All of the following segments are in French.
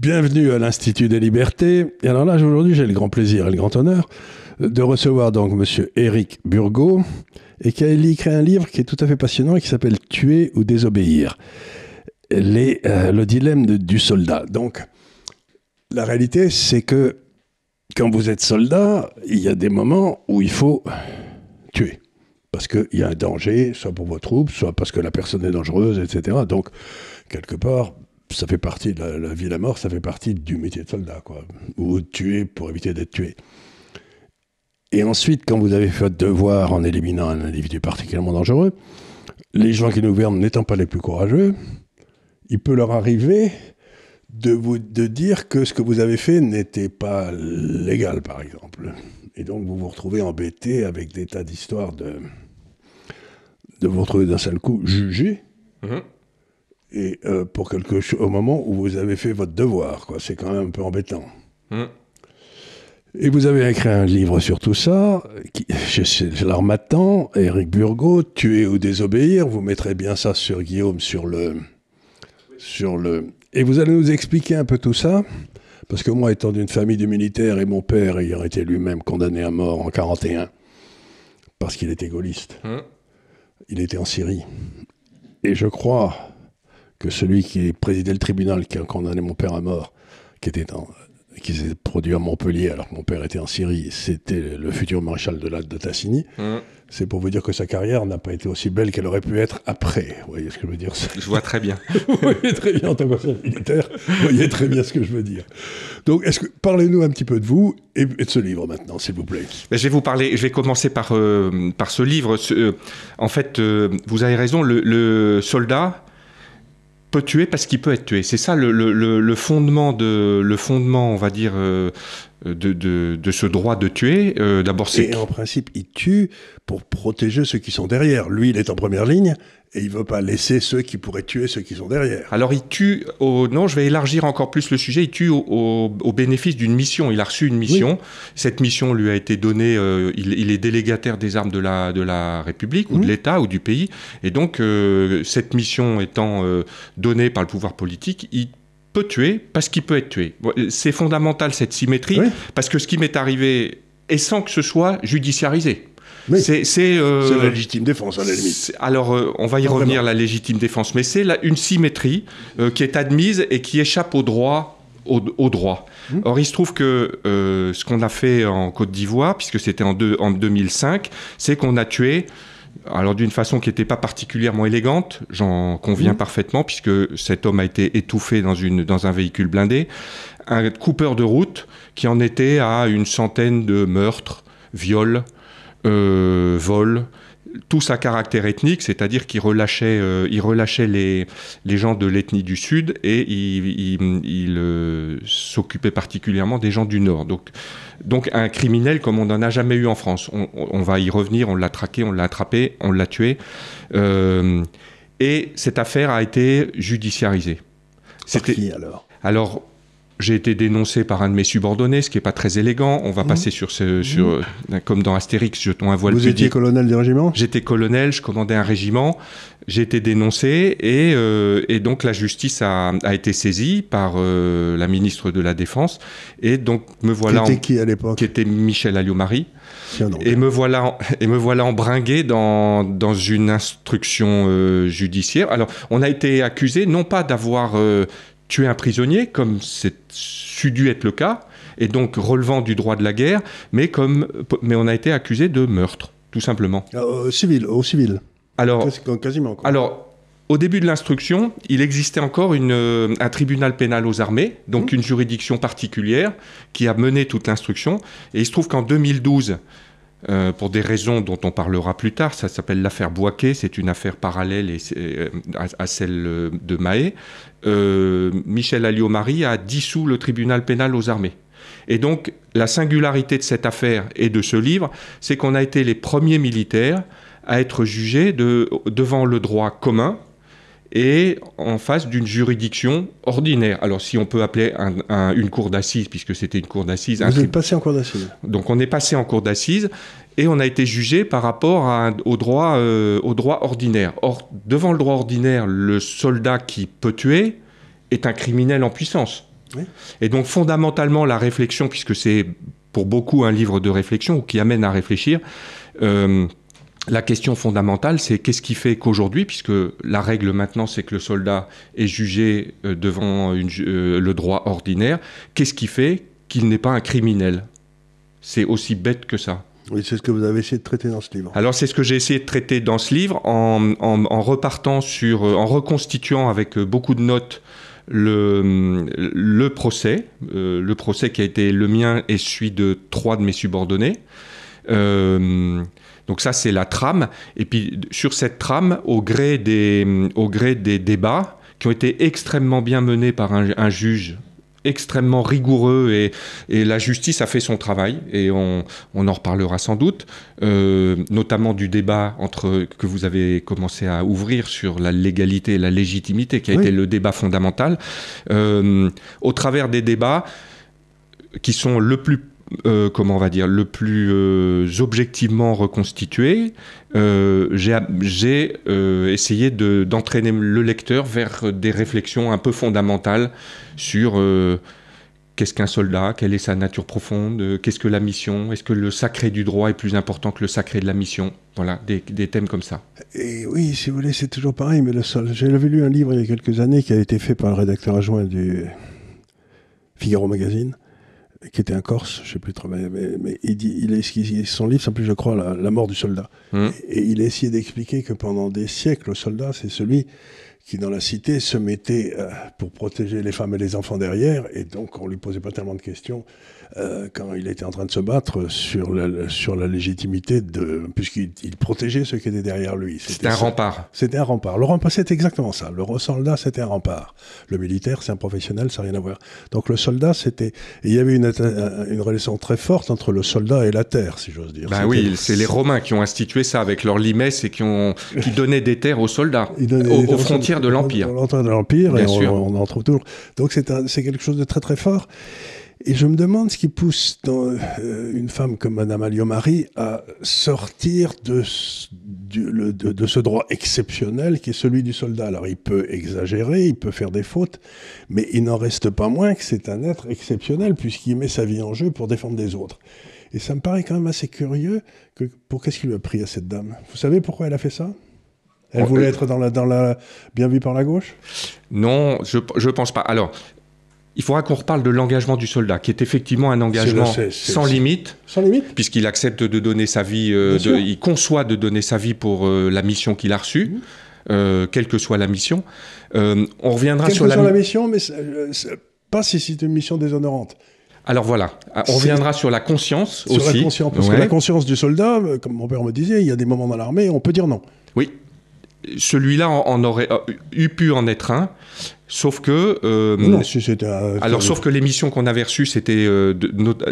Bienvenue à l'Institut des Libertés. Et alors là, aujourd'hui, j'ai le grand plaisir et le grand honneur de recevoir donc monsieur Éric Burgot, et qui a écrit un livre qui est tout à fait passionnant et qui s'appelle « Tuer ou désobéir ». Le dilemme du soldat. Donc, la réalité, c'est que quand vous êtes soldat, il y a des moments où il faut tuer. Parce qu'il y a un danger, soit pour vos troupes, soit parce que la personne est dangereuse, etc. Donc, quelque part, ça fait partie de la vie et la mort, ça fait partie du métier de soldat, quoi. Ou de tuer pour éviter d'être tué. Et ensuite, quand vous avez fait votre devoir en éliminant un individu particulièrement dangereux, les gens qui nous gouvernent n'étant pas les plus courageux, il peut leur arriver de dire que ce que vous avez fait n'était pas légal, par exemple. Et donc, vous vous retrouvez embêté avec des tas d'histoires de vous retrouver d'un seul coup jugé. Et pour quelque chose, au moment où vous avez fait votre devoir, quoi. C'est quand même un peu embêtant. Et vous avez écrit un livre sur tout ça, chez l'Harmattan, Éric Burgot, « Tuer ou désobéir ». Vous mettrez bien ça sur Guillaume, Et vous allez nous expliquer un peu tout ça, parce que moi, étant d'une famille de militaires, et mon père ayant été lui-même condamné à mort en 1941, parce qu'il était gaulliste, il était en Syrie. Et je crois que celui qui présidait le tribunal qui a condamné mon père à mort, qui s'est produit à Montpellier alors que mon père était en Syrie, c'était le futur maréchal de l'Alde de Tassigny. C'est pour vous dire que sa carrière n'a pas été aussi belle qu'elle aurait pu être après. Vous voyez ce que je veux dire? Je vois très bien. Vous voyez très bien en tant qu'ancien militaire. Vous voyez très bien ce que je veux dire. Donc, parlez-nous un petit peu de vous et de ce livre maintenant, s'il vous plaît. Je vais commencer par ce livre. En fait, vous avez raison, le soldat peut tuer parce qu'il peut être tué. C'est ça le fondement, on va dire, de ce droit de tuer. D'abord, et en principe, il tue pour protéger ceux qui sont derrière. Lui, il est en première ligne et il ne veut pas laisser ceux qui pourraient tuer ceux qui sont derrière. Alors, il tue... Non, je vais élargir encore plus le sujet. Il tue au bénéfice d'une mission. Il a reçu une mission. Oui. Cette mission lui a été donnée... il est délégataire des armes de la République ou de l'État ou du pays. Et donc, cette mission étant donnée par le pouvoir politique, il peut tuer parce qu'il peut être tué. C'est fondamental, cette symétrie, parce que ce qui m'est arrivé est sans que ce soit judiciarisé. Oui. C'est la légitime défense, à la limite. Alors, on va y revenir, la légitime défense, mais c'est une symétrie qui est admise et qui échappe au droit. Or, il se trouve que ce qu'on a fait en Côte d'Ivoire, puisque c'était en 2005, c'est qu'on a tué... Alors d'une façon qui n'était pas particulièrement élégante, j'en conviens parfaitement, puisque cet homme a été étouffé dans un véhicule blindé, un coupeur de route qui en était à une centaine de meurtres, viols, vols, tous à caractère ethnique, c'est-à-dire qu'il relâchait les gens de l'ethnie du Sud et il s'occupait particulièrement des gens du Nord. Donc un criminel comme on n'en a jamais eu en France. On va y revenir, on l'a traqué, on l'a attrapé, on l'a tué. Et cette affaire a été judiciarisée. Par qui alors, j'ai été dénoncé par un de mes subordonnés, ce qui n'est pas très élégant. On va passer sur comme dans Astérix, jetons un voile pudique. Vous étiez colonel du régiment ? J'étais colonel, je commandais un régiment. J'ai été dénoncé et donc la justice a été saisie par la ministre de la Défense. Et donc me voilà... Qui était qui à l'époque ? Qui était Michel Alliot-Marie. Et me voilà embringué dans une instruction judiciaire. Alors, on a été accusé non pas d'avoir... tuer un prisonnier, comme c'est dû être le cas, et donc relevant du droit de la guerre, mais on a été accusé de meurtre, tout simplement. Au civil. Alors, quasiment. Quoi. Alors, au début de l'instruction, il existait encore un tribunal pénal aux armées, donc une juridiction particulière qui a mené toute l'instruction. Et il se trouve qu'en 2012, pour des raisons dont on parlera plus tard, ça s'appelle l'affaire Bouaké, c'est une affaire parallèle à celle de Mahé, Michel Alliot-Marie a dissous le tribunal pénal aux armées. Et donc, la singularité de cette affaire et de ce livre, c'est qu'on a été les premiers militaires à être jugés devant le droit commun et en face d'une juridiction ordinaire. Alors, si on peut appeler une cour d'assises, puisque c'était une cour d'assises... Vous êtes passé en cour d'assises. Donc, on est passé en cour d'assises et on a été jugé par rapport au droit ordinaire. Or, devant le droit ordinaire, le soldat qui peut tuer est un criminel en puissance. Oui. Et donc fondamentalement, la réflexion, puisque c'est pour beaucoup un livre de réflexion ou qui amène à réfléchir, la question fondamentale, c'est qu'est-ce qui fait qu'aujourd'hui, puisque la règle maintenant, c'est que le soldat est jugé devant le droit ordinaire, qu'est-ce qui fait qu'il n'est pas un criminel? C'est aussi bête que ça. Oui, c'est ce que vous avez essayé de traiter dans ce livre. Alors c'est ce que j'ai essayé de traiter dans ce livre en repartant en reconstituant avec beaucoup de notes le procès qui a été le mien et celui de 3 de mes subordonnés. Donc ça, c'est la trame. Et puis, sur cette trame, au gré des débats, qui ont été extrêmement bien menés par un juge extrêmement rigoureux, et la justice a fait son travail, et on en reparlera sans doute, notamment du débat que vous avez commencé à ouvrir sur la légalité et la légitimité, qui a été le débat fondamental. Au travers des débats qui sont le plus objectivement reconstitué, j'ai essayé d'entraîner le lecteur vers des réflexions un peu fondamentales sur qu'est-ce qu'un soldat, quelle est sa nature profonde, qu'est-ce que la mission, est-ce que le sacré du droit est plus important que le sacré de la mission, voilà, des thèmes comme ça. Et oui, si vous voulez, c'est toujours pareil, mais j'avais lu un livre il y a quelques années qui a été fait par le rédacteur adjoint du Figaro Magazine, qui était un Corse, je ne sais plus trop, mais son livre s'appelait, je crois, La mort du soldat. Et il a essayé d'expliquer que pendant des siècles, le soldat, c'est celui qui, dans la cité, se mettait pour protéger les femmes et les enfants derrière, et donc on lui posait pas tellement de questions quand il était en train de se battre sur la légitimité puisqu'il protégeait ceux qui étaient derrière lui. C'était un rempart. C'était un rempart. Le rempart, c'était exactement ça. Le soldat, c'était un rempart. Le militaire, c'est un professionnel, ça n'a rien à voir. Donc le soldat, et il y avait une relation très forte entre le soldat et la terre, si j'ose dire. Ben oui, c'est les Romains qui ont institué ça avec leur limès et qui donnaient des terres aux soldats, aux frontières de l'Empire. Aux frontières de l'Empire, et on en trouve toujours. Donc c'est quelque chose de très très fort. Et je me demande ce qui pousse une femme comme Madame Alliot-Marie à sortir de ce droit exceptionnel qui est celui du soldat. Alors il peut exagérer, il peut faire des fautes, mais il n'en reste pas moins que c'est un être exceptionnel puisqu'il met sa vie en jeu pour défendre des autres. Et ça me paraît quand même assez curieux. Qu'est-ce qui lui a pris à cette dame? Vous savez pourquoi elle a fait ça? Elle voulait être bien vue par la gauche? Non, je pense pas. Alors, il faudra qu'on reparle de l'engagement du soldat, qui est effectivement un engagement sans limite. Sans limite. Puisqu'il accepte de donner sa vie, il conçoit de donner sa vie pour la mission qu'il a reçue, quelle que soit la mission. On reviendra sur la mission, mais pas si c'est une mission déshonorante. Alors voilà, on reviendra sur la conscience aussi. Sur la conscience, parce que la conscience du soldat, comme mon père me disait, il y a des moments dans l'armée, on peut dire non. Oui, celui-là en aurait pu en être un. Sauf que sauf que les missions qu'on avait reçues, c'était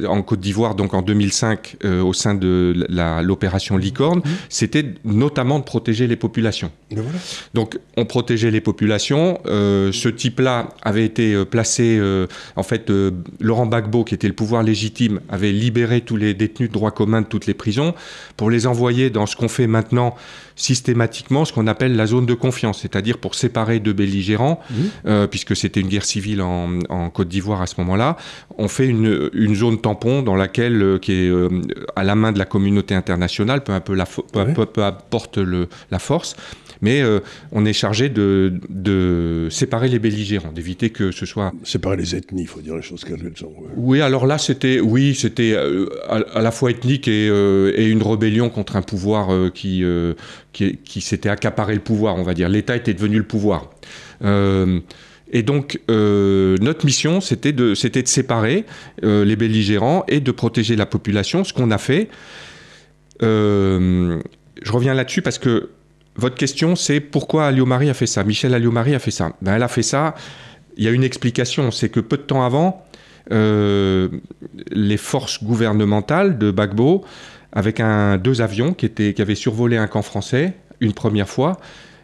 en Côte d'Ivoire, donc en 2005, au sein de l'opération Licorne, c'était notamment de protéger les populations. Voilà. Donc on protégeait les populations. Ce type-là avait été placé, Laurent Gbagbo, qui était le pouvoir légitime, avait libéré tous les détenus de droit commun de toutes les prisons pour les envoyer dans ce qu'on fait maintenant systématiquement, ce qu'on appelle la zone de confiance, c'est-à-dire pour séparer deux belligérants. Puisque c'était une guerre civile en Côte d'Ivoire à ce moment-là, on fait une zone tampon dans laquelle, qui est à la main de la communauté internationale, peu importe la force, mais on est chargé de séparer les belligérants, d'éviter que ce soit... Séparer les ethnies, il faut dire les choses qu'elles sont. Oui, alors là, c'était à la fois ethnique et une rébellion contre un pouvoir qui s'était accaparé le pouvoir, on va dire. L'État était devenu le pouvoir. Et donc, notre mission, c'était de séparer les belligérants et de protéger la population, ce qu'on a fait. Je reviens là-dessus parce que votre question, c'est pourquoi Alliot-Marie a fait ça? Michèle Alliot-Marie a fait ça. Elle a fait ça, il y a une explication, c'est que peu de temps avant, les forces gouvernementales de Gbagbo, avec 2 avions qui avaient survolé un camp français une première fois,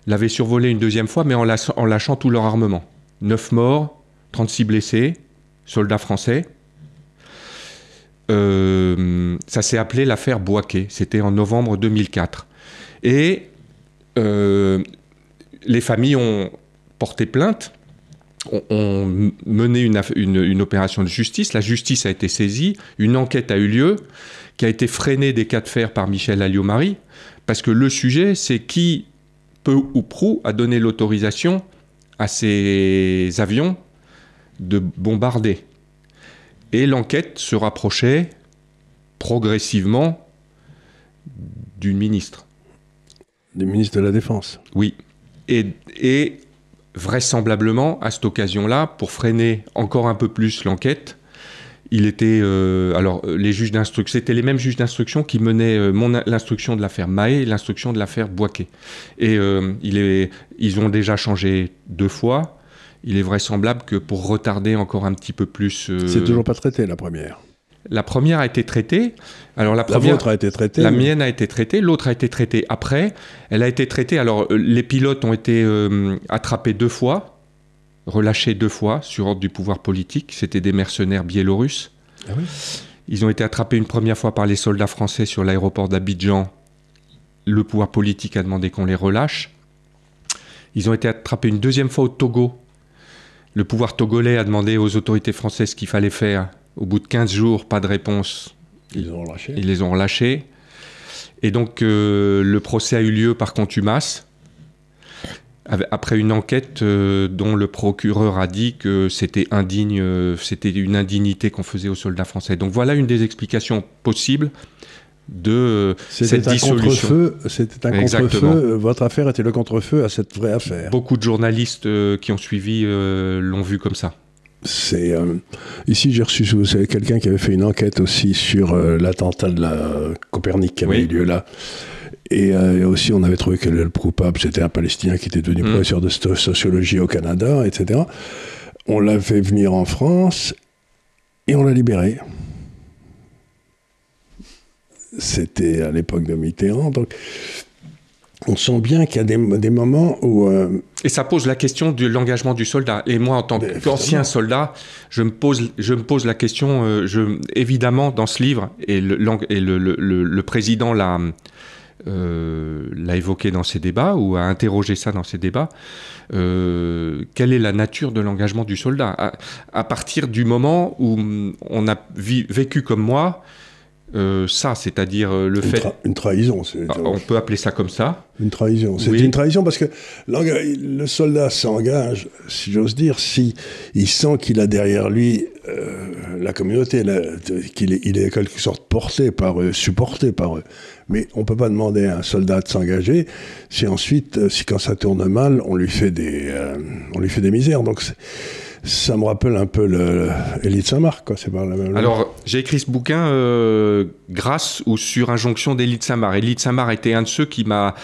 l'avaient survolé une deuxième fois, mais en lâchant tout leur armement. 9 morts, 36 blessés, soldats français. Ça s'est appelé l'affaire Boaké. C'était en novembre 2004. Et les familles ont porté plainte ont mené une opération de justice. La justice a été saisie, une enquête a eu lieu, qui a été freinée des cas de fer par Michel Alliot-Marie, parce que le sujet, c'est qui, peu ou prou, a donné l'autorisation à ces avions de bombarder. Et l'enquête se rapprochait progressivement du ministre. Du ministre de la Défense. Oui. Et vraisemblablement, à cette occasion-là, pour freiner encore un peu plus l'enquête, il était... les juges d'instruction, c'était les mêmes juges d'instruction qui menaient l'instruction de l'affaire Mahé et l'instruction de l'affaire Boiquet. Et ils ont déjà changé 2 fois. Il est vraisemblable que pour retarder encore un petit peu plus... C'est toujours pas traité, la première. La première a été traitée. Alors la vôtre a été traitée. La mienne a été traitée. L'autre a été traitée après. Elle a été traitée. Alors les pilotes ont été attrapés 2 fois, relâchés 2 fois sur ordre du pouvoir politique. C'était des mercenaires biélorusses. Ah oui. Ils ont été attrapés une première fois par les soldats français sur l'aéroport d'Abidjan. Le pouvoir politique a demandé qu'on les relâche. Ils ont été attrapés une deuxième fois au Togo. Le pouvoir togolais a demandé aux autorités françaises ce qu'il fallait faire. Au bout de 15 jours, pas de réponse. Ils les ont relâchés. Et donc, le procès a eu lieu par contumace, après une enquête dont le procureur a dit que c'était indigne, c'était une indignité qu'on faisait aux soldats français. Donc voilà une des explications possibles de cette dissolution. C'était un contre-feu. Votre affaire était le contre-feu à cette vraie affaire. Beaucoup de journalistes qui ont suivi l'ont vu comme ça. Ici, j'ai reçu, vous savez, quelqu'un qui avait fait une enquête aussi sur l'attentat de la Copernic qui avait eu lieu là. Et aussi, on avait trouvé que le coupable, c'était un Palestinien qui était devenu professeur de sociologie au Canada, etc. On l'a fait venir en France et on l'a libéré. C'était à l'époque de Mitterrand, donc on sent bien qu'il y a des moments où... Et ça pose la question de l'engagement du soldat. Et moi, en tant qu'ancien soldat, je me pose la question, évidemment, dans ce livre, et le président l'a évoqué dans ses débats, ou a interrogé ça dans ses débats, quelle est la nature de l'engagement du soldat à partir du moment où on a vécu comme moi, c'est-à-dire le fait... Une trahison. On peut appeler ça comme ça. Une trahison. C'est une trahison parce que le soldat s'engage, si j'ose dire, si il sent qu'il a derrière lui la communauté, qu'il est en quelque sorte porté par eux, supporté par eux. Mais on ne peut pas demander à un soldat de s'engager si ensuite, quand ça tourne mal, on lui fait des misères. Donc ça me rappelle un peu Élie de Saint-Marc, quoi. C'est pas la même. Alors, j'ai écrit ce bouquin grâce ou sur injonction d'Élie de Saint-Marc. Élie de Saint-Marc était un de ceux qui m'a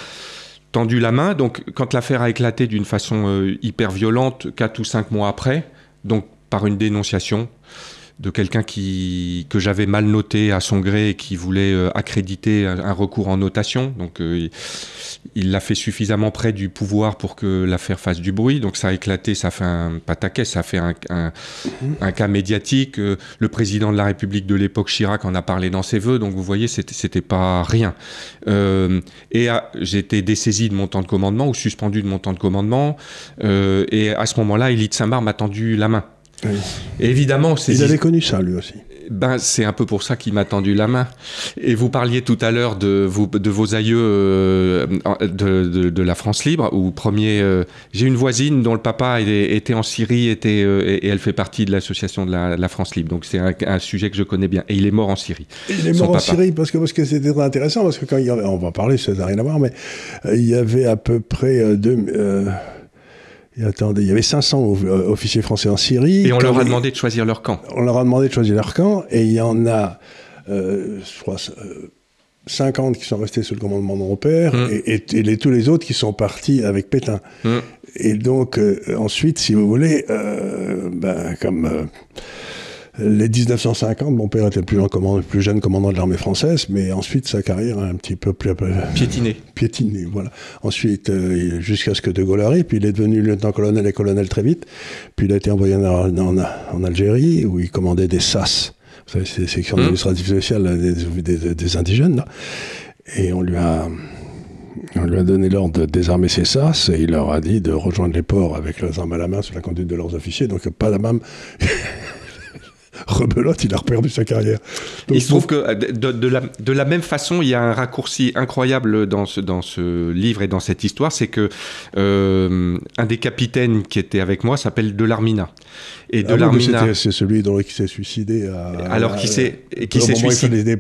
tendu la main. Donc, quand l'affaire a éclaté d'une façon hyper violente, 4 ou 5 mois après, donc par une dénonciation de quelqu'un que j'avais mal noté à son gré et qui voulait accréditer un recours en notation. Donc, il l'a fait suffisamment près du pouvoir pour que l'affaire fasse du bruit. Donc, ça a éclaté, ça a fait un pataquès, ça a fait un cas médiatique. Le président de la République de l'époque, Chirac, en a parlé dans ses vœux. Donc, vous voyez, c'était pas rien. J'ai été dessaisi de mon temps de commandement ou suspendu de mon temps de commandement. Et à ce moment-là, Élie de Saint-Marc m'a tendu la main. Oui. Et évidemment, il avait connu ça, lui aussi. C'est un peu pour ça qu'il m'a tendu la main. Et vous parliez tout à l'heure de vos aïeux de la France libre, où j'ai une voisine dont le papa était en Syrie et elle fait partie de l'association de la France libre. Donc c'est un sujet que je connais bien. Et il est mort en Syrie. Il est mort en Syrie parce que c'était très intéressant, parce que quand on va parler, ça n'a rien à voir, mais il y avait à peu près il y avait 500 officiers français en Syrie. Et on leur a demandé de choisir leur camp. On leur a demandé de choisir leur camp, et il y en a, je crois, 50 qui sont restés sous le commandement de mon père, et tous les autres qui sont partis avec Pétain. Et donc, ensuite, si vous voulez, comme... les 1950, mon père était le plus jeune commandant de l'armée française, mais ensuite sa carrière a un petit peu piétiné, voilà. Ensuite, jusqu'à ce que De Gaulle arrive, puis il est devenu lieutenant-colonel et colonel très vite, puis il a été envoyé en Algérie, où il commandait des SAS, vous savez, c'est les sections administratives spéciales des indigènes, là. Et on lui a On lui a donné l'ordre de désarmer ses sas et il leur a dit de rejoindre les ports avec leurs armes à la main sous la conduite de leurs officiers. Donc pas la même rebelote, il a perdu sa carrière. Donc, il se trouve que de la même façon, il y a un raccourci incroyable dans ce livre et dans cette histoire, c'est que un des capitaines qui était avec moi s'appelle Delormina. Et Delormina, c'est celui qui s'est suicidé. Qui s'est suicidé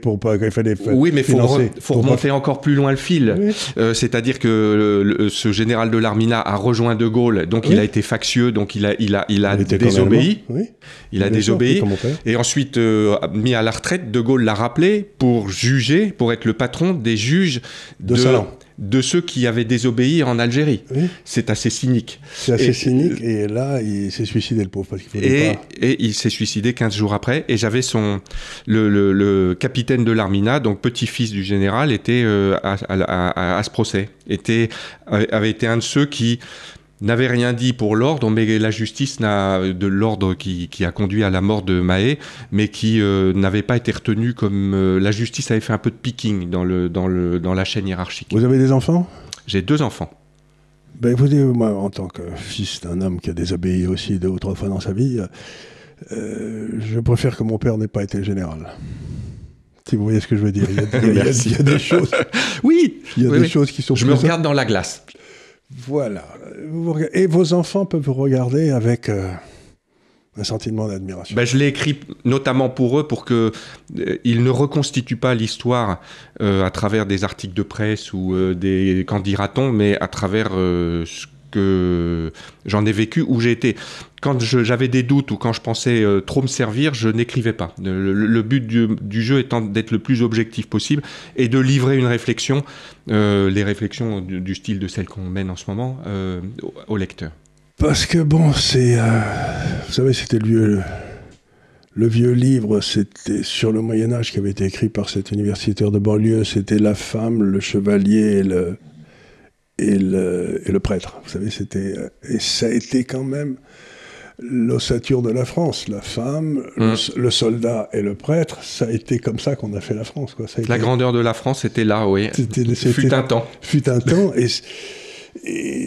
oui, mais faut remonter encore plus loin le fil. Oui. C'est-à-dire que ce général Delormina a rejoint De Gaulle, donc il a été factieux, donc il a désobéi. Oui. Il a désobéi. Et ensuite, mis à la retraite, De Gaulle l'a rappelé pour juger, pour être le patron des juges de ceux qui avaient désobéi en Algérie. Oui. C'est assez cynique. C'est assez cynique, et là, il s'est suicidé, le pauvre, parce qu'il et il s'est suicidé 15 jours après, et j'avais le capitaine Delormina, donc petit-fils du général, était à ce procès, avait été un de ceux qui n'avait rien dit pour l'ordre, mais la justice de l'ordre qui a conduit à la mort de Mahé, mais qui n'avait pas été retenu comme... la justice avait fait un peu de picking dans la chaîne hiérarchique. Vous avez des enfants ? J'ai 2 enfants. Ben, écoutez, moi, en tant que fils d'un homme qui a désobéi aussi 2 ou 3 fois dans sa vie, je préfère que mon père n'ait pas été général. Si vous voyez ce que je veux dire. Il y a des choses... Oui. Il y a des choses qui sont... Je me regarde dans la glace. Voilà. Et vos enfants peuvent vous regarder avec un sentiment d'admiration. Ben, je l'ai écrit notamment pour eux, pour qu'ils ne reconstituent pas l'histoire à travers des articles de presse ou des qu'en dira-t-on, mais à travers ce que j'en ai vécu, où j'ai été. Quand j'avais des doutes ou quand je pensais trop me servir, je n'écrivais pas. Le but du jeu étant d'être le plus objectif possible et de livrer une réflexion, les réflexions du style de celles qu'on mène en ce moment, au lecteur. Parce que bon, c'est... vous savez, c'était le vieux livre, c'était sur le Moyen-Âge qui avait été écrit par cet universitaire de banlieue, c'était la femme, le chevalier et le prêtre. Vous savez, et ça a été quand même l'ossature de la France. La femme, le soldat et le prêtre, ça a été comme ça qu'on a fait la France, quoi. La grandeur de la France était là, oui. Fut un temps. Fut un temps, et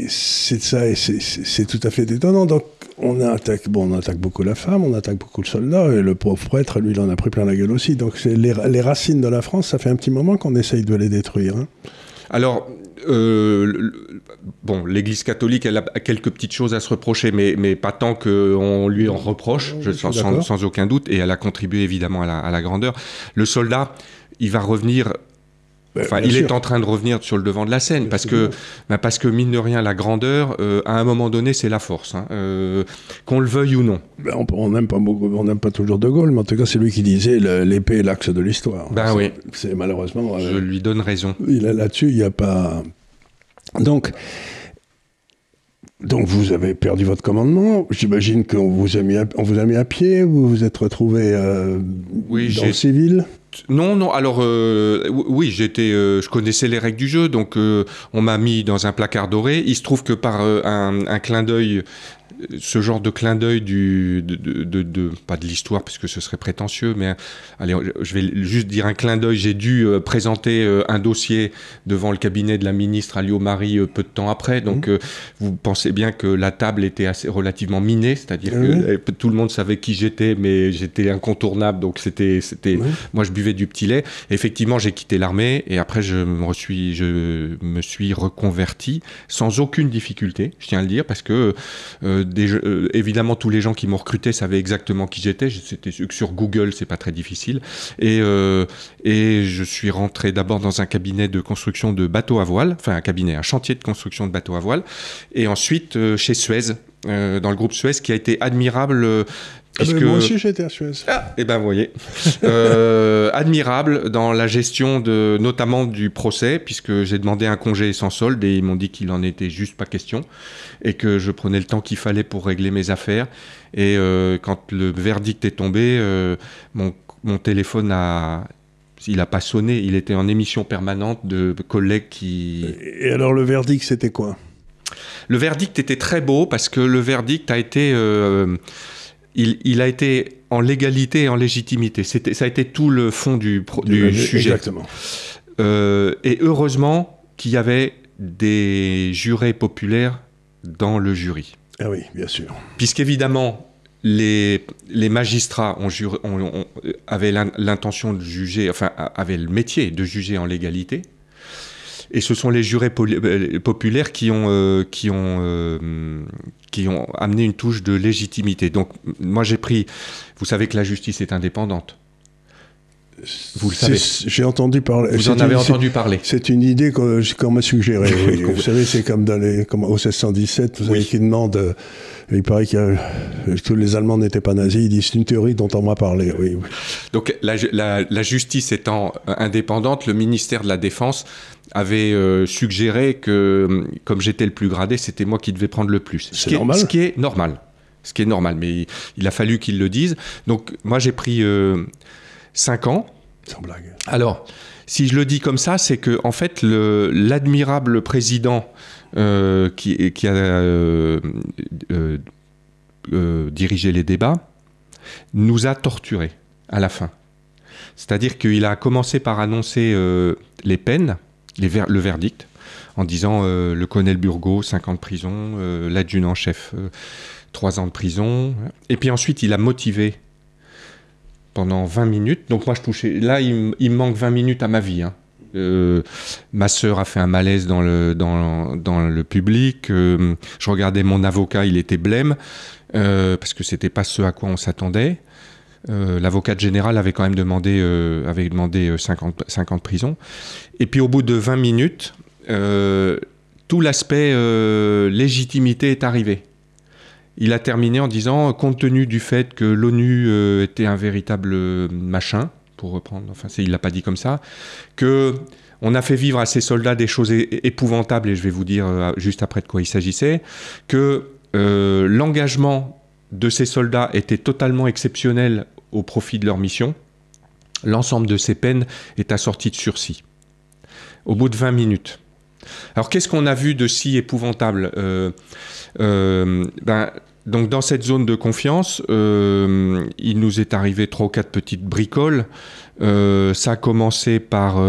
c'est ça, et c'est tout à fait étonnant. Donc, on attaque beaucoup la femme, on attaque beaucoup le soldat, et le pauvre prêtre, lui, il en a pris plein la gueule aussi. Donc, les racines de la France, ça fait un petit moment qu'on essaye de les détruire, hein. Alors, l'Église catholique, elle a quelques petites choses à se reprocher, mais pas tant qu'on lui en reproche, sans aucun doute, et elle a contribué évidemment à la grandeur. Le soldat, il va revenir... il est en train de revenir sur le devant de la scène, parce que mine de rien, la grandeur, à un moment donné, c'est la force, hein, qu'on le veuille ou non. On n'aime pas toujours De Gaulle, mais en tout cas, c'est lui qui disait l'épée est l'axe de l'histoire. Oui. C'est malheureusement... Je lui donne raison. Là-dessus, il n'y a pas... Donc, vous avez perdu votre commandement. J'imagine qu'on vous a mis à pied, vous vous êtes retrouvé dans le civil. Non. Alors, oui, je connaissais les règles du jeu, donc on m'a mis dans un placard doré. Il se trouve que par un clin d'œil, ce genre de clin d'œil pas de l'histoire, parce que ce serait prétentieux, mais allez, je vais juste dire un clin d'œil. J'ai dû présenter un dossier devant le cabinet de la ministre Alliot-Marie peu de temps après. Donc, vous pensez bien que la table était relativement minée, c'est-à-dire que tout le monde savait qui j'étais, mais j'étais incontournable. Donc, moi, je buvais du petit lait. Et effectivement, j'ai quitté l'armée et après, je me suis reconverti sans aucune difficulté, je tiens à le dire, parce que évidemment, tous les gens qui m'ont recruté savaient exactement qui j'étais. C'était sur Google, c'est pas très difficile. Et je suis rentré d'abord dans un cabinet de construction de bateaux à voile, enfin un chantier de construction de bateaux à voile, et ensuite chez Suez, dans le groupe Suez, qui a été admirable. Moi aussi j'étais à Suez. Vous voyez. Admirable dans la gestion notamment du procès, puisque j'ai demandé un congé sans solde et ils m'ont dit qu'il en était juste pas question et que je prenais le temps qu'il fallait pour régler mes affaires. Et quand le verdict est tombé, mon téléphone il n'a pas sonné, il était en émission permanente de collègues qui... Et alors le verdict, c'était quoi ? Le verdict était très beau parce que le verdict a été... Il a été en légalité et en légitimité. Ça a été tout le fond du sujet. Exactement. Et heureusement, qu'il y avait des jurés populaires dans le jury. Ah oui, bien sûr. Puisqu'évidemment, les magistrats avaient l'intention de juger, enfin, avaient le métier de juger en légalité. Et ce sont les jurés populaires qui ont amené une touche de légitimité. Donc, moi, vous savez que la justice est indépendante. Vous le savez. J'ai entendu parler. Vous en avez entendu parler. C'est une idée qu'on m'a suggérée. Oui. Vous savez, c'est comme au 1617, vous savez, qui demande. Il paraît que tous les Allemands n'étaient pas nazis. Ils disent c'est une théorie dont on m'a parlé. Oui. Donc la justice étant indépendante, le ministère de la Défense avait suggéré que, comme j'étais le plus gradé, c'était moi qui devais prendre le plus. C'est normal. Ce qui est normal, mais il a fallu qu'ils le disent. Donc moi j'ai pris 5 ans. Sans blague. Alors, si je le dis comme ça, c'est que en fait l'admirable président qui a dirigé les débats nous a torturés à la fin. C'est-à-dire qu'il a commencé par annoncer les peines, le verdict, en disant le colonel Burgot, 5 ans de prison, l'adjudant-chef, 3 ans de prison. Et puis ensuite, il a motivé pendant 20 minutes. Donc moi, je touchais... Là, il me manque 20 minutes à ma vie. Hein. Ma sœur a fait un malaise dans le public. Je regardais mon avocat, il était blême, parce que c'était pas ce à quoi on s'attendait. L'avocate générale avait quand même demandé 5 ans de prison. Et puis au bout de 20 minutes, tout l'aspect légitimité est arrivé. Il a terminé en disant, compte tenu du fait que l'ONU était un véritable machin, pour reprendre, enfin il l'a pas dit comme ça, que on a fait vivre à ces soldats des choses épouvantables, et je vais vous dire juste après de quoi il s'agissait, que l'engagement de ces soldats était totalement exceptionnel au profit de leur mission. L'ensemble de ces peines est assorti de sursis. Au bout de 20 minutes. Alors qu'est-ce qu'on a vu de si épouvantable ? Donc dans cette zone de confiance, il nous est arrivé 3 ou 4 petites bricoles. Ça a commencé par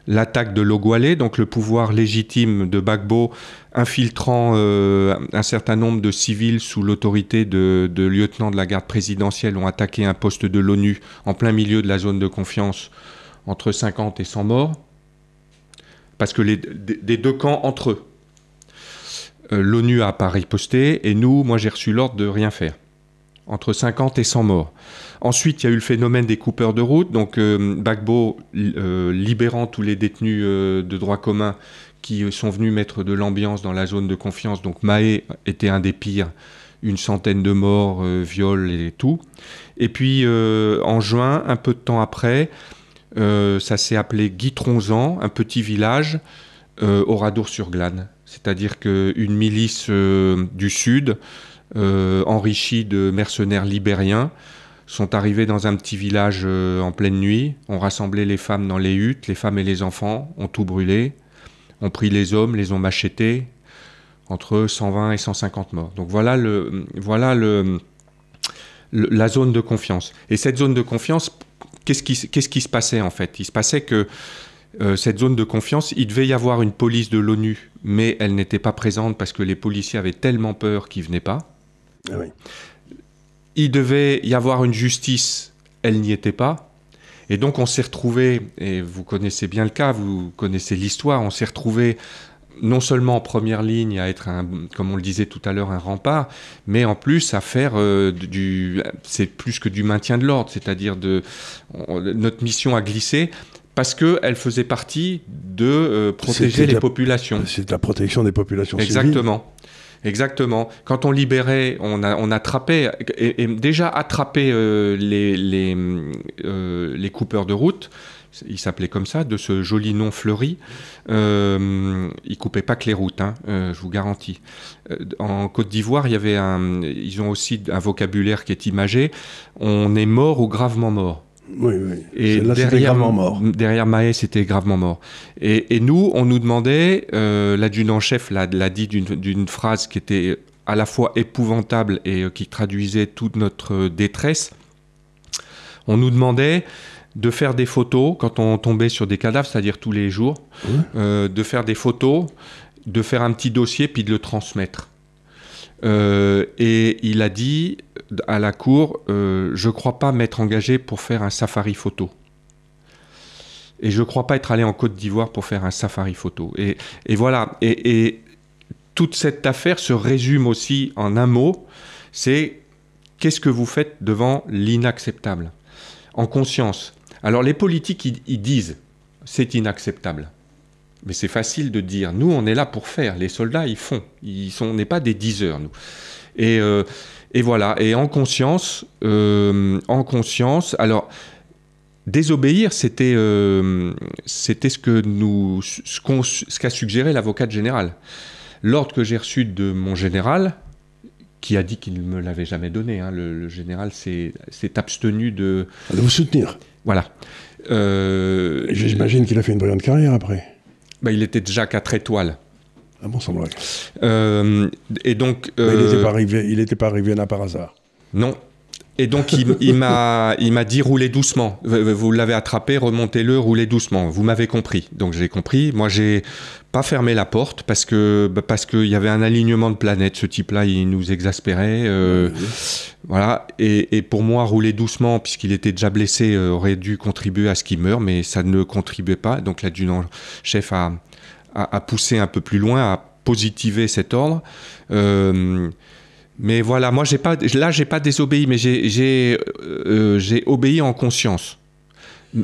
l'attaque de Logwalé, donc le pouvoir légitime de Gbagbo, infiltrant un certain nombre de civils sous l'autorité de lieutenants de la garde présidentielle, ont attaqué un poste de l'ONU en plein milieu de la zone de confiance, entre 50 et 100 morts, parce que des deux camps entre eux. L'ONU a pas riposté, et moi j'ai reçu l'ordre de rien faire. Entre 50 et 100 morts. Ensuite, il y a eu le phénomène des coupeurs de route, donc Gbagbo libérant tous les détenus de droit commun qui sont venus mettre de l'ambiance dans la zone de confiance. Donc Mahé était un des pires, 100 de morts, viols et tout. Et puis en juin, un peu de temps après, ça s'est appelé Guitronzan, un petit village au Radour-sur-Glane. C'est-à-dire qu'une milice du Sud, enrichie de mercenaires libériens, sont arrivés dans un petit village en pleine nuit, ont rassemblé les femmes dans les huttes, les femmes et les enfants, ont tout brûlé, ont pris les hommes, les ont machetés, entre 120 et 150 morts. Donc voilà la zone de confiance. Et cette zone de confiance, qu'est-ce qui se passait en fait ? Il se passait que cette zone de confiance, il devait y avoir une police de l'ONU, mais elle n'était pas présente parce que les policiers avaient tellement peur qu'ils ne venaient pas. Ah oui. Il devait y avoir une justice, elle n'y était pas. Et donc on s'est retrouvés, et vous connaissez bien le cas, vous connaissez l'histoire, on s'est retrouvés non seulement en première ligne à être, comme on le disait tout à l'heure, un rempart, mais en plus à faire c'est plus que du maintien de l'ordre, c'est-à-dire notre mission a glissé, parce qu'elle faisait partie de protéger les populations. C'est de la protection des populations Exactement. civiles. Exactement. Quand on libérait, on attrapait, et déjà attrapé les coupeurs de route, ils s'appelaient comme ça, de ce joli nom fleuri. Ils coupaient pas que les routes, je vous garantis. En Côte d'Ivoire, ils ont aussi un vocabulaire qui est imagé. On est mort ou gravement mort. Oui. Et là, c'était gravement mort. Derrière Mahé, c'était gravement mort. Et nous, on nous demandait, l'adjudant-chef l'a dit d'une phrase qui était à la fois épouvantable et qui traduisait toute notre détresse. On nous demandait, de faire des photos quand on tombait sur des cadavres, c'est-à-dire tous les jours, de faire des photos, de faire un petit dossier, puis de le transmettre. Et il a dit à la cour, je ne crois pas m'être engagé pour faire un safari photo. Et je ne crois pas être allé en Côte d'Ivoire pour faire un safari photo. Et voilà. Et toute cette affaire se résume aussi en un mot, c'est qu'est-ce que vous faites devant l'inacceptable ? En conscience. Alors les politiques, ils disent, c'est inacceptable. Mais c'est facile de dire, nous on est là pour faire, les soldats ils font, on n'est pas des diseurs nous. Et voilà, et en conscience, alors désobéir c'était ce qu'a suggéré l'avocate générale. L'ordre que j'ai reçu de mon général, qui a dit qu'il ne me l'avait jamais donné, hein, le général s'est abstenu de vous soutenir. Voilà. J'imagine qu'il a fait une brillante carrière après. Il était déjà 4 étoiles. Ah bon, semble. Et donc, il n'était pas arrivé là par hasard. Non. Et donc, il m'a dit roulez doucement. Vous l'avez attrapé, remontez-le, roulez doucement. Vous m'avez compris. Donc, j'ai compris. Moi, j'ai pas fermé la porte parce qu'il y avait un alignement de planètes. Ce type-là, il nous exaspérait. Voilà. Et pour moi, rouler doucement, puisqu'il était déjà blessé, aurait dû contribuer à ce qu'il meure, mais ça ne contribuait pas. Donc, l'adjudant-chef a poussé un peu plus loin, a positivé cet ordre. Mais voilà, moi, j'ai pas désobéi, mais j'ai obéi en conscience.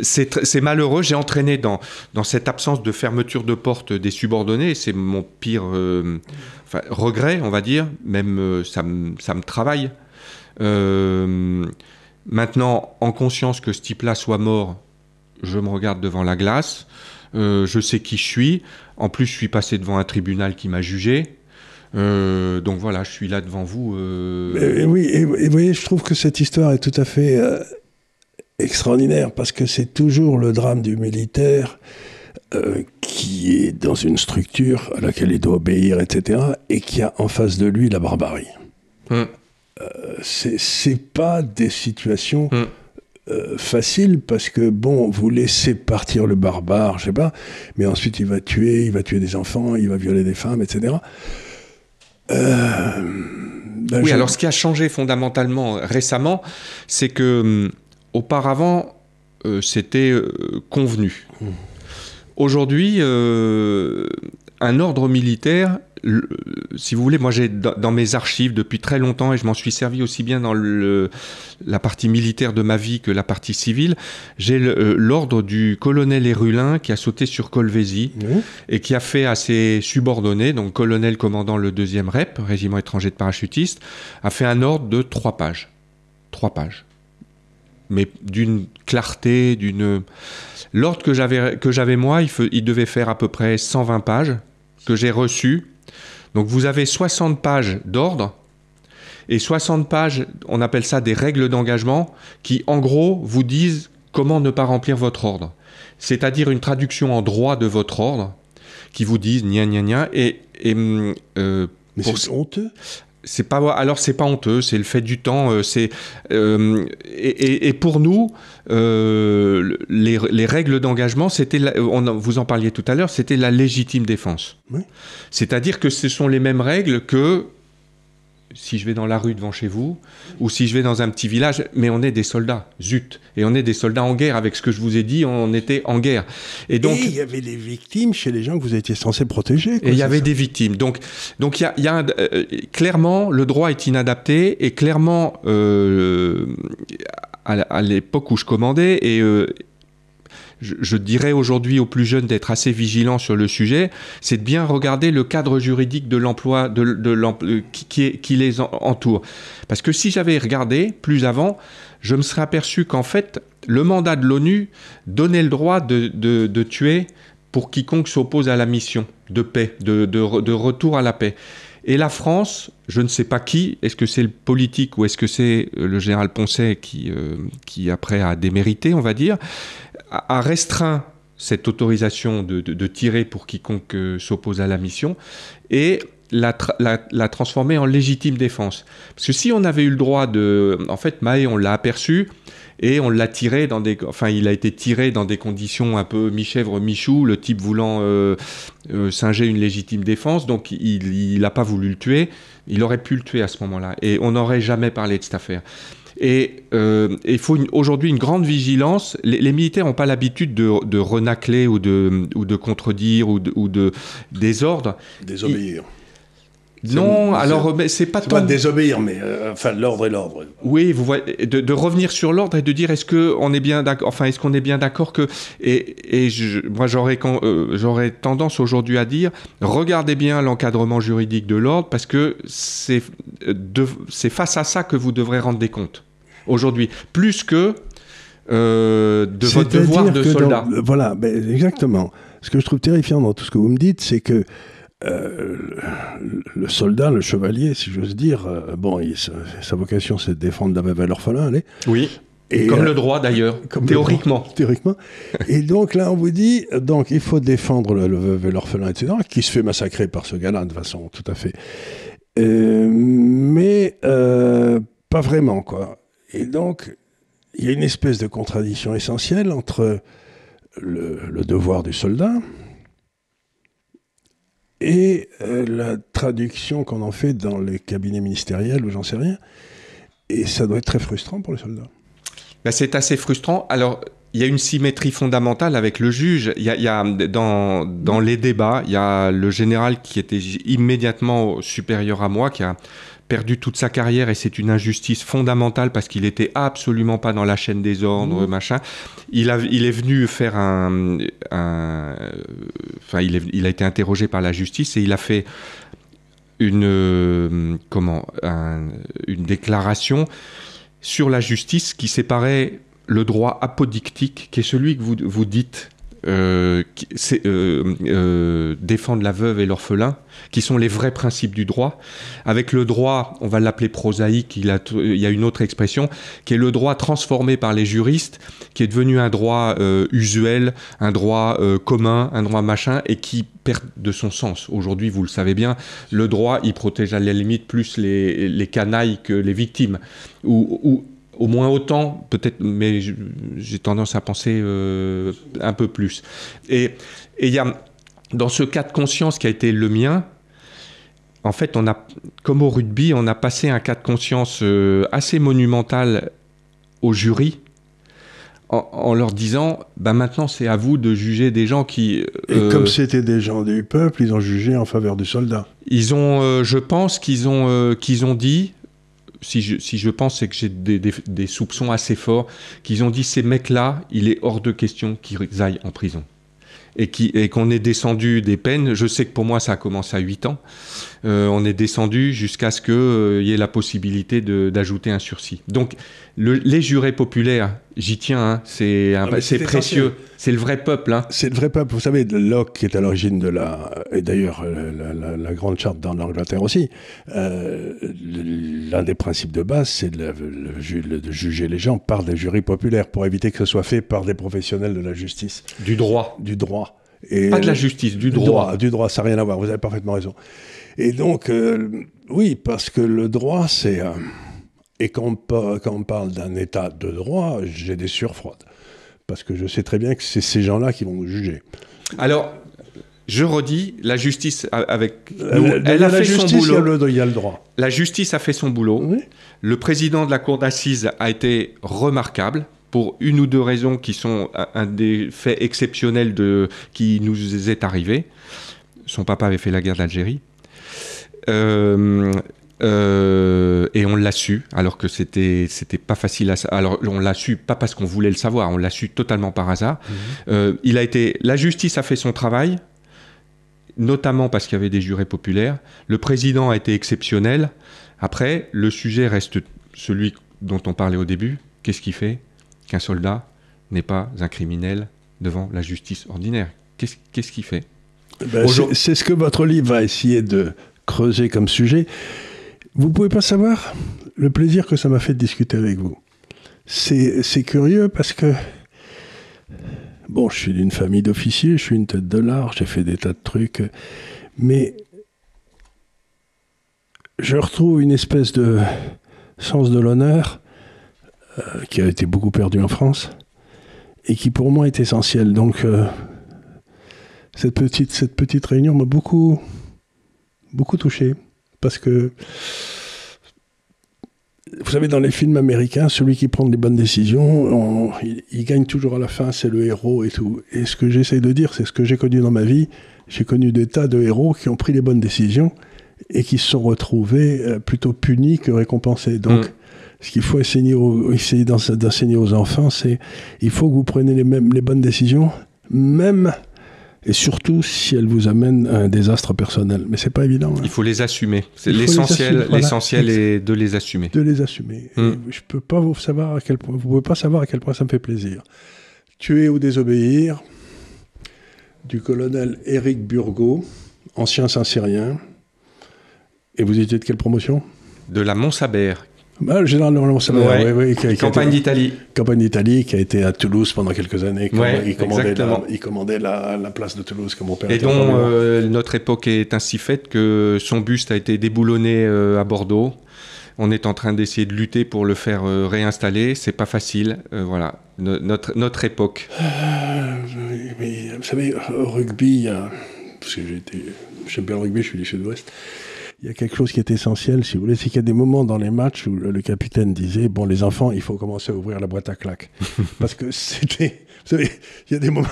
C'est malheureux, j'ai entraîné dans cette absence de fermeture de porte des subordonnés, c'est mon pire regret, on va dire, même ça me travaille. Maintenant, en conscience que ce type-là soit mort, je me regarde devant la glace, je sais qui je suis, en plus je suis passé devant un tribunal qui m'a jugé. Donc voilà, je suis là devant vous. Oui, et vous voyez, je trouve que cette histoire est tout à fait extraordinaire parce que c'est toujours le drame du militaire qui est dans une structure à laquelle il doit obéir, etc., et qui a en face de lui la barbarie. C'est pas des situations faciles parce que bon, vous laissez partir le barbare, je sais pas, mais ensuite il va tuer des enfants, il va violer des femmes, etc. Oui, alors ce qui a changé fondamentalement récemment, c'est que auparavant, c'était convenu. Aujourd'hui, un ordre militaire, si vous voulez, moi j'ai dans mes archives depuis très longtemps, et je m'en suis servi aussi bien dans la partie militaire de ma vie que la partie civile, j'ai l'ordre du colonel Hérulin qui a sauté sur Colvézi et qui a fait à ses subordonnés, donc colonel commandant le 2e REP, régiment étranger de parachutistes, a fait un ordre de 3 pages. 3 pages. Mais d'une clarté, L'ordre que j'avais moi, il devait faire à peu près 120 pages que j'ai reçu. Donc vous avez 60 pages d'ordre et 60 pages, on appelle ça des règles d'engagement, qui en gros vous disent comment ne pas remplir votre ordre. C'est-à-dire une traduction en droit de votre ordre qui vous disent gna gna gna mais c'est honteux. c'est pas honteux, c'est le fait du temps. Et pour nous, les règles d'engagement, vous en parliez tout à l'heure, c'était la légitime défense. Oui. C'est-à-dire que ce sont les mêmes règles que si je vais dans la rue devant chez vous, ou si je vais dans un petit village, mais on est des soldats, zut. Et on est des soldats en guerre. Avec ce que je vous ai dit, on était en guerre. Et donc, il y avait des victimes chez les gens que vous étiez censés protéger. Et il y avait des victimes. Donc clairement, le droit est inadapté, et clairement, à l'époque où je commandais, et je dirais aujourd'hui aux plus jeunes d'être assez vigilants sur le sujet, c'est de bien regarder le cadre juridique de l'emploi qui les entoure. Parce que si j'avais regardé plus avant, je me serais aperçu qu'en fait, le mandat de l'ONU donnait le droit de tuer pour quiconque s'oppose à la mission de paix, de retour à la paix. Et la France, je ne sais pas qui, est-ce que c'est le politique ou est-ce que c'est le général Poncet qui après a démérité, on va dire, a restreint cette autorisation de tirer pour quiconque s'oppose à la mission et l'a transformée en légitime défense. Parce que si on avait eu le droit en fait, Mahé, on l'a aperçu, et on l'a tiré il a été tiré dans des conditions un peu mi-chèvre, mi-chou, le type voulant singer une légitime défense, donc il n'a pas voulu le tuer. Il aurait pu le tuer à ce moment-là, et on n'aurait jamais parlé de cette affaire. Et il faut aujourd'hui une grande vigilance. Les militaires n'ont pas l'habitude de renacler ou de contredire ou de désordre. Désobéir. Non, alors mais c'est pas tant... pas désobéir, mais enfin l'ordre est l'ordre. Oui, vous voyez, de revenir sur l'ordre et de dire est-ce qu'on est bien d'accord, que moi j'aurais tendance aujourd'hui à dire regardez bien l'encadrement juridique de l'ordre, parce que c'est face à ça que vous devrez rendre des comptes aujourd'hui, plus que de votre devoir de soldat. Voilà, exactement. Ce que je trouve terrifiant dans tout ce que vous me dites, c'est que le soldat, le chevalier, si j'ose dire, sa vocation, c'est de défendre la veuve et l'orphelin, allez. Oui. Et comme le droit d'ailleurs, théoriquement. Et donc là, on vous dit, donc il faut défendre le veuve et l'orphelin, etc., qui se fait massacrer par ce gars-là de façon tout à fait. Mais pas vraiment, quoi. Et donc, il y a une espèce de contradiction essentielle entre le devoir du soldat et la traduction qu'on en fait dans les cabinets ministériels ou j'en sais rien. Et ça doit être très frustrant pour les soldats. C'est assez frustrant. Alors, il y a une symétrie fondamentale avec le juge. Il y a dans les débats, il y a le général qui était immédiatement supérieur à moi, qui a perdu toute sa carrière, et c'est une injustice fondamentale parce qu'il n'était absolument pas dans la chaîne des ordres, machin. Il est venu faire il a été interrogé par la justice et il a fait une déclaration sur la justice qui séparait le droit apodictique, qui est celui que vous dites, défendre la veuve et l'orphelin, qui sont les vrais principes du droit, avec le droit, on va l'appeler prosaïque, il y a une autre expression, qui est le droit transformé par les juristes, qui est devenu un droit usuel, un droit commun, un droit machin, et qui perd de son sens. Aujourd'hui, vous le savez bien, le droit, il protège à la limite plus les canailles que les victimes, ou au moins autant, peut-être, mais j'ai tendance à penser un peu plus. Et il y a, dans ce cas de conscience qui a été le mien, en fait, comme au rugby, on a passé un cas de conscience assez monumental au jury, en leur disant, maintenant c'est à vous de juger des gens qui... Et comme c'était des gens du peuple, ils ont jugé en faveur du soldat. Ils ont, je pense qu'ils ont dit... Si je pense, c'est que j'ai des soupçons assez forts, qu'ils ont dit ces mecs-là, il est hors de question qu'ils aillent en prison. Et qu'on est descendu des peines. Je sais que pour moi, ça a commencé à 8 ans. On est descendu jusqu'à ce qu'il y ait la possibilité d'ajouter un sursis. Donc, les jurés populaires, j'y tiens, hein, c'est précieux. C'est le vrai peuple. Hein. C'est le vrai peuple. Vous savez, Locke, qui est à l'origine de et d'ailleurs la grande charte dans l'Angleterre aussi, l'un des principes de base, c'est de juger les gens par des jurys populaires, pour éviter que ce soit fait par des professionnels de la justice. Du droit. Du droit. Et pas de la justice, du droit. Du droit, ça n'a rien à voir, vous avez parfaitement raison. Et donc, oui, parce que le droit, c'est... et quand on parle d'un état de droit, j'ai des sueurs froides. Parce que je sais très bien que c'est ces gens-là qui vont nous juger. Alors, je redis, la justice, elle a fait son boulot. Il y a le droit. La justice a fait son boulot. Oui. Le président de la cour d'assises a été remarquable pour une ou deux raisons qui sont un des faits exceptionnels qui nous est arrivé. Son papa avait fait la guerre d'Algérie. Et on l'a su, alors que c'était pas facile alors on l'a su pas parce qu'on voulait le savoir, on l'a su totalement par hasard. La justice a fait son travail, notamment parce qu'il y avait des jurés populaires. Le président a été exceptionnel. Après, le sujet reste celui dont on parlait au début. Qu'est-ce qui fait qu'un soldat n'est pas un criminel devant la justice ordinaire? Qu'est-ce qui fait? C'est ce que votre livre va essayer de creuser comme sujet. Vous ne pouvez pas savoir le plaisir que ça m'a fait de discuter avec vous. C'est curieux parce que, bon, je suis d'une famille d'officiers, je suis une tête de l'art, j'ai fait des tas de trucs, mais je retrouve une espèce de sens de l'honneur qui a été beaucoup perdu en France, et qui pour moi est essentiel. Donc, cette petite réunion m'a beaucoup touché, parce que, vous savez, dans les films américains, celui qui prend les bonnes décisions, il gagne toujours à la fin, c'est le héros et tout. Et ce que j'essaie de dire, c'est ce que j'ai connu dans ma vie. J'ai connu des tas de héros qui ont pris les bonnes décisions et qui se sont retrouvés plutôt punis que récompensés. Donc, ce qu'il faut essayer d'enseigner aux enfants, c'est il faut que vous preniez les bonnes décisions, même et surtout si elles vous amènent à un désastre personnel. Mais c'est pas évident. Hein. Il faut les assumer. C'est l'essentiel. Voilà. L'essentiel est de les assumer. De les assumer. Je peux pas vous savoir à quel point. Vous pouvez pas savoir à quel point ça me fait plaisir. Tuer ou désobéir, du colonel Éric Burgot, ancien Saint-Cyrien. Et vous étiez de quelle promotion? De la Montsabert. Le général de Montsabert, oui. Campagne d'Italie. Campagne d'Italie, qui a été à Toulouse pendant quelques années. Il commandait la place de Toulouse, comme mon père. Et dont notre époque est ainsi faite que son buste a été déboulonné à Bordeaux. On est en train d'essayer de lutter pour le faire réinstaller. C'est pas facile. Voilà, notre époque. Mais, vous savez, au rugby, parce que j'aime bien le rugby, je suis du Sud-Ouest. Il y a quelque chose qui est essentiel, si vous voulez, c'est qu'il y a des moments dans les matchs où le capitaine disait « Bon, les enfants, il faut commencer à ouvrir la boîte à claques. » Parce que c'était... Vous savez, il y a des moments...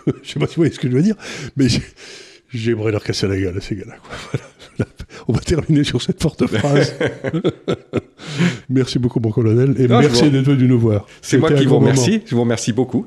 je ne sais pas si vous voyez ce que je veux dire, mais j'aimerais leur casser la gueule à ces gars-là. Voilà. On va terminer sur cette forte phrase. Merci beaucoup, mon colonel, et merci d'être venu nous voir. C'est moi qui vous remercie. Je vous remercie beaucoup.